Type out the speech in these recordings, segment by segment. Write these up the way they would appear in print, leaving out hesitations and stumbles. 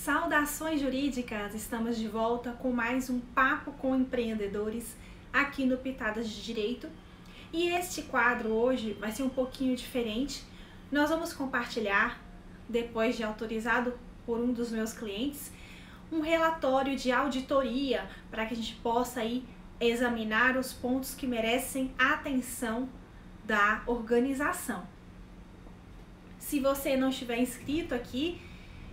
Saudações jurídicas! Estamos de volta com mais um Papo com Empreendedores aqui no Pitadas de Direito. E este quadro hoje vai ser um pouquinho diferente. Nós vamos compartilhar, depois de autorizado por um dos meus clientes, um relatório de auditoria para que a gente possa aí examinar os pontos que merecem atenção da organização. Se você não estiver inscrito aqui,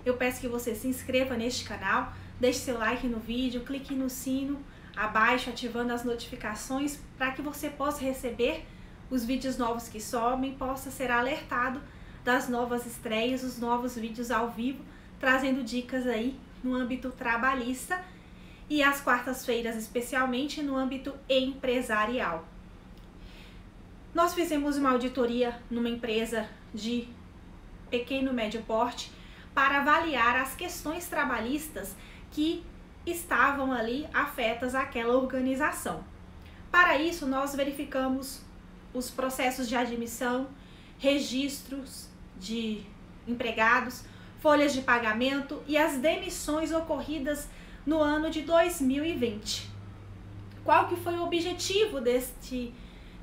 eu peço que você se inscreva neste canal, deixe seu like no vídeo, clique no sino abaixo, ativando as notificações para que você possa receber os vídeos novos que sobem, possa ser alertado das novas estreias, os novos vídeos ao vivo, trazendo dicas aí no âmbito trabalhista e às quartas-feiras, especialmente no âmbito empresarial. Nós fizemos uma auditoria numa empresa de pequeno e médio porte para avaliar as questões trabalhistas que estavam ali afetas àquela organização. Para isso, nós verificamos os processos de admissão, registros de empregados, folhas de pagamento e as demissões ocorridas no ano de 2020. Qual que foi o objetivo deste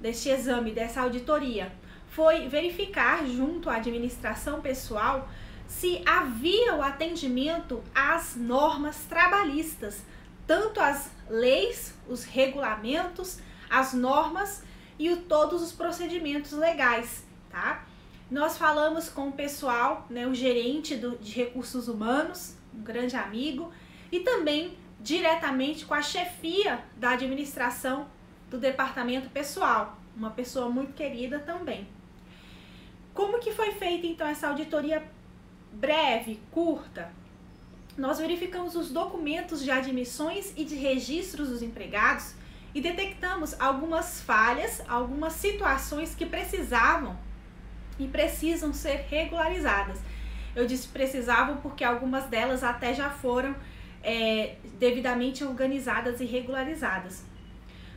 exame, dessa auditoria? Foi verificar junto à administração pessoal se havia o atendimento às normas trabalhistas, tanto as leis, os regulamentos, as normas e todos os procedimentos legais, tá? Nós falamos com o pessoal, né, o gerente de recursos humanos, um grande amigo, e também diretamente com a chefia da administração do departamento pessoal, uma pessoa muito querida também. Como que foi feita então essa auditoria breve, curta? Nós verificamos os documentos de admissões e de registros dos empregados e detectamos algumas falhas, algumas situações que precisavam e precisam ser regularizadas. Eu disse precisavam porque algumas delas até já foram devidamente organizadas e regularizadas.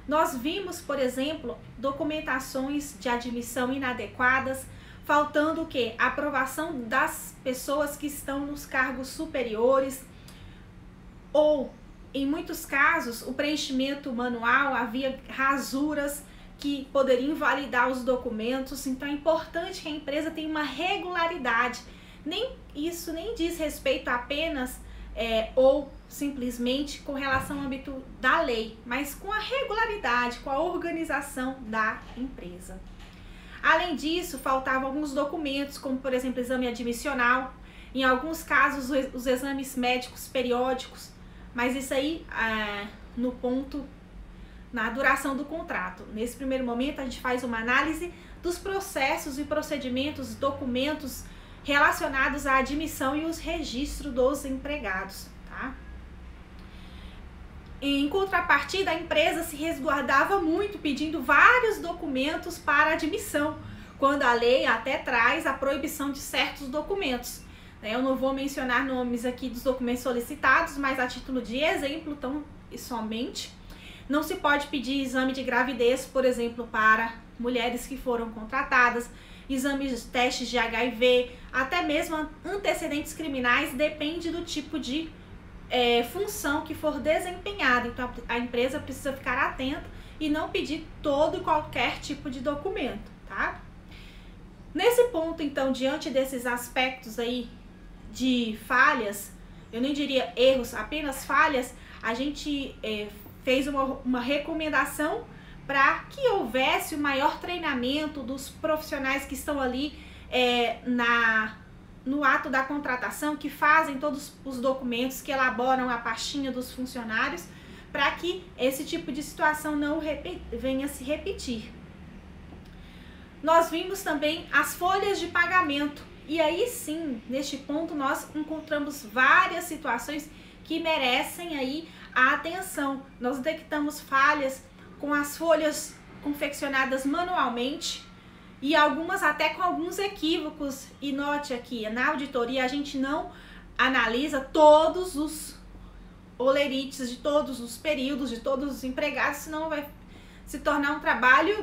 Nós vimos, por exemplo, documentações de admissão inadequadas, faltando o quê? A aprovação das pessoas que estão nos cargos superiores, ou, em muitos casos, o preenchimento manual, havia rasuras que poderiam invalidar os documentos. Então é importante que a empresa tenha uma regularidade. Isso nem diz respeito apenas ou simplesmente com relação ao âmbito da lei, mas com a regularidade, com a organização da empresa. Além disso, faltavam alguns documentos, como por exemplo, exame admissional, em alguns casos os exames médicos periódicos, mas isso aí na duração do contrato. Nesse primeiro momento a gente faz uma análise dos processos e procedimentos, documentos relacionados à admissão e os registros dos empregados, tá? Em contrapartida, a empresa se resguardava muito, pedindo vários documentos para admissão, quando a lei até traz a proibição de certos documentos. Eu não vou mencionar nomes aqui dos documentos solicitados, mas a título de exemplo, tão somente, não se pode pedir exame de gravidez, por exemplo, para mulheres que foram contratadas, exames de testes de HIV, até mesmo antecedentes criminais, depende do tipo de função que for desempenhada. Então a empresa precisa ficar atenta e não pedir todo e qualquer tipo de documento, tá? Nesse ponto, então, diante desses aspectos aí de falhas, eu nem diria erros, apenas falhas, a gente fez uma recomendação para que houvesse o maior treinamento dos profissionais que estão ali no ato da contratação, que fazem todos os documentos, que elaboram a pastinha dos funcionários, para que esse tipo de situação não venha se repetir. Nós vimos também as folhas de pagamento, e aí sim, neste ponto, nós encontramos várias situações que merecem aí a atenção. Nós detectamos falhas com as folhas confeccionadas manualmente, e algumas até com alguns equívocos. E note aqui, na auditoria a gente não analisa todos os olerites de todos os períodos, de todos os empregados, senão vai se tornar um trabalho,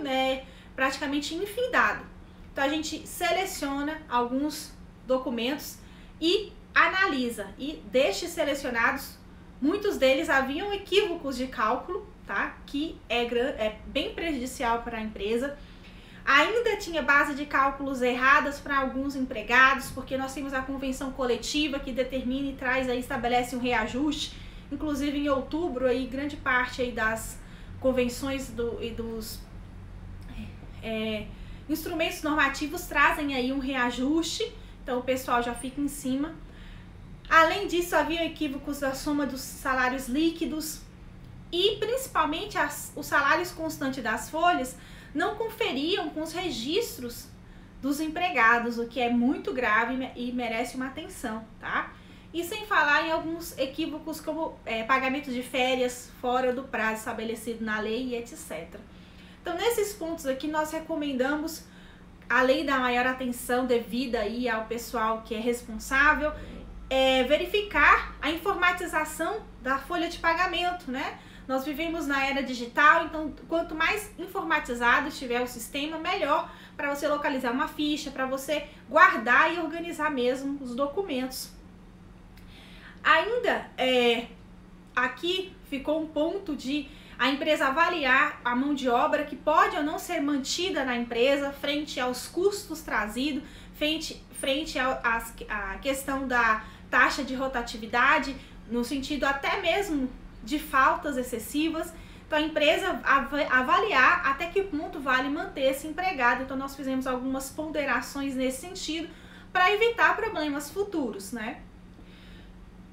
praticamente infindado. Então a gente seleciona alguns documentos e analisa e destes selecionados, muitos deles haviam equívocos de cálculo, tá? Que é bem prejudicial para a empresa. Ainda tinha base de cálculos erradas para alguns empregados, porque nós temos a convenção coletiva que determina e traz aí, estabelece um reajuste. Inclusive em outubro aí grande parte aí das convenções e dos instrumentos normativos trazem aí um reajuste, então o pessoal já fica em cima. Além disso, havia equívocos da soma dos salários líquidos e principalmente os salários constantes das folhas não conferiam com os registros dos empregados, o que é muito grave e merece uma atenção, tá? E sem falar em alguns equívocos como pagamento de férias fora do prazo estabelecido na lei e etc. Então, nesses pontos aqui, nós recomendamos, além da maior atenção devida aí ao pessoal que é responsável, verificar a informatização da folha de pagamento, né? Nós vivemos na era digital, então quanto mais informatizado estiver o sistema, melhor para você localizar uma ficha, para você guardar e organizar mesmo os documentos. Ainda aqui ficou um ponto de a empresa avaliar a mão de obra que pode ou não ser mantida na empresa frente aos custos trazidos, frente à questão da taxa de rotatividade, no sentido até mesmo de faltas excessivas. Então a empresa avaliar até que ponto vale manter esse empregado. Então nós fizemos algumas ponderações nesse sentido para evitar problemas futuros, né?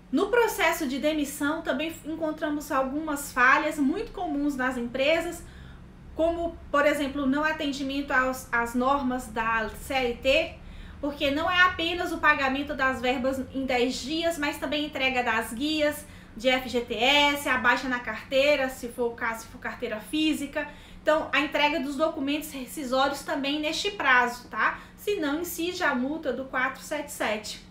No processo de demissão também encontramos algumas falhas muito comuns nas empresas, como por exemplo não atendimento às normas da CLT, porque não é apenas o pagamento das verbas em 10 dias, mas também entrega das guias de FGTS, a baixa na carteira, se for o caso, se for carteira física. Então, a entrega dos documentos rescisórios também neste prazo, tá? Se não, incide a multa do 477.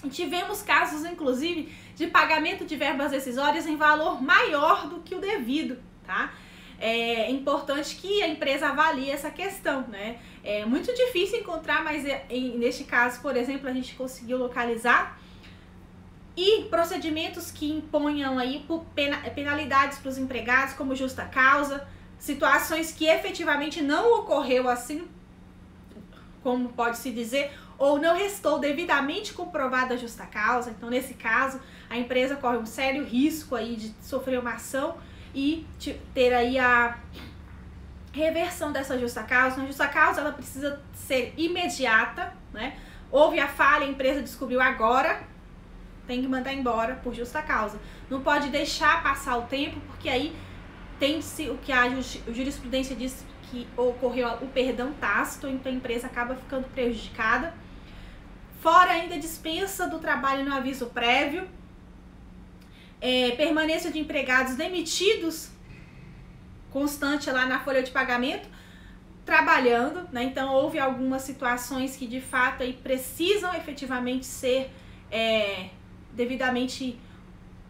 E tivemos casos, inclusive, de pagamento de verbas rescisórias em valor maior do que o devido, tá? É importante que a empresa avalie essa questão, né? É muito difícil encontrar, mas neste caso, por exemplo, a gente conseguiu localizar. E procedimentos que imponham aí penalidades para os empregados, como justa causa, situações que efetivamente não ocorreu assim, como pode-se dizer, ou não restou devidamente comprovada a justa causa. Então, nesse caso, a empresa corre um sério risco aí de sofrer uma ação e ter aí a reversão dessa justa causa. A justa causa, ela precisa ser imediata, né? Houve a falha, a empresa descobriu agora, tem que mandar embora por justa causa. Não pode deixar passar o tempo, porque aí tem-se o que a jurisprudência diz que ocorreu o perdão tácito, então a empresa acaba ficando prejudicada. Fora ainda a dispensa do trabalho no aviso prévio, permanência de empregados demitidos constante lá na folha de pagamento, trabalhando, né? Então houve algumas situações que de fato aí precisam efetivamente ser devidamente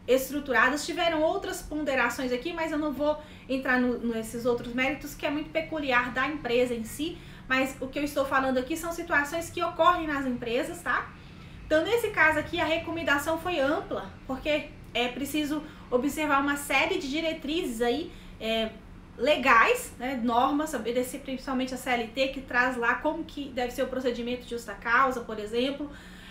estruturadas. Tiveram outras ponderações aqui, mas eu não vou entrar nesses outros méritos, que é muito peculiar da empresa em si, mas o que eu estou falando aqui são situações que ocorrem nas empresas, tá? Então, nesse caso aqui, a recomendação foi ampla, porque é preciso observar uma série de diretrizes aí, legais, né, normas, obedecer principalmente a CLT, que traz lá como que deve ser o procedimento de justa causa, por exemplo.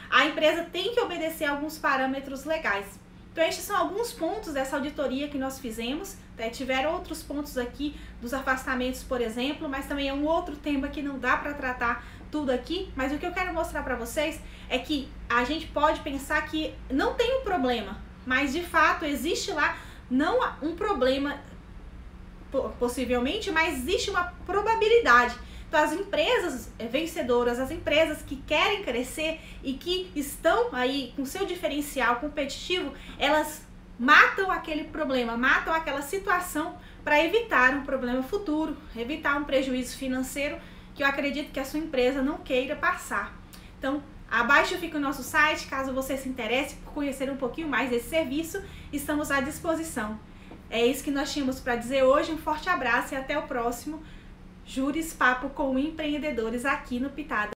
A empresa tem que obedecer alguns parâmetros legais. Então, estes são alguns pontos dessa auditoria que nós fizemos, né? Tiveram outros pontos aqui dos afastamentos, por exemplo, mas também é um outro tema que não dá para tratar tudo aqui. Mas o que eu quero mostrar para vocês é que a gente pode pensar que não tem um problema, mas de fato existe lá não um problema possivelmente, mas existe uma probabilidade. Então, as empresas vencedoras, as empresas que querem crescer e que estão aí com seu diferencial competitivo, elas matam aquele problema, matam aquela situação para evitar um problema futuro, evitar um prejuízo financeiro que eu acredito que a sua empresa não queira passar. Então, abaixo fica o nosso site, caso você se interesse por conhecer um pouquinho mais desse serviço, estamos à disposição. É isso que nós tínhamos para dizer hoje, um forte abraço e até o próximo Júris Papo com Empreendedores aqui no Pitada.